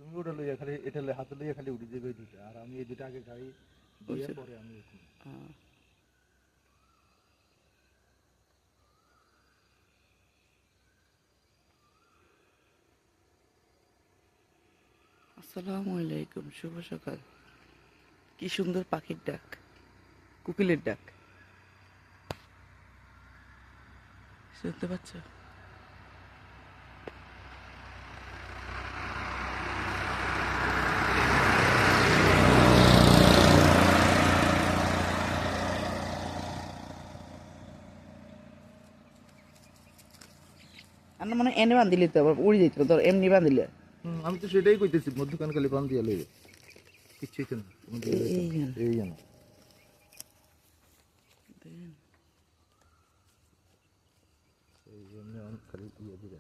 তুমি ওটা লইয়া খালি এটা হাতে লইয়া খালি উড়ি যাবে দুইটা, আর আমি এই দুইটা আগে খাই দিয়ে পরে আমি আসসালামু আলাইকুম, শুভ সকাল। কি সুন্দর পাখির ডাক, কোকিলের ডাক শুনতে পাচ্ছ? আর না মানে এনে বান্ধিলে তো আবার উড়ে যেত, ধর এমনি বান্ধিলে। আমি তো সেটাই কইতেছি, মধ্যখান খালি বান দিয়া লইবে, কিচ্ছুই তো না। এই জানো এই জন্য খালি দিয়ে দিবে।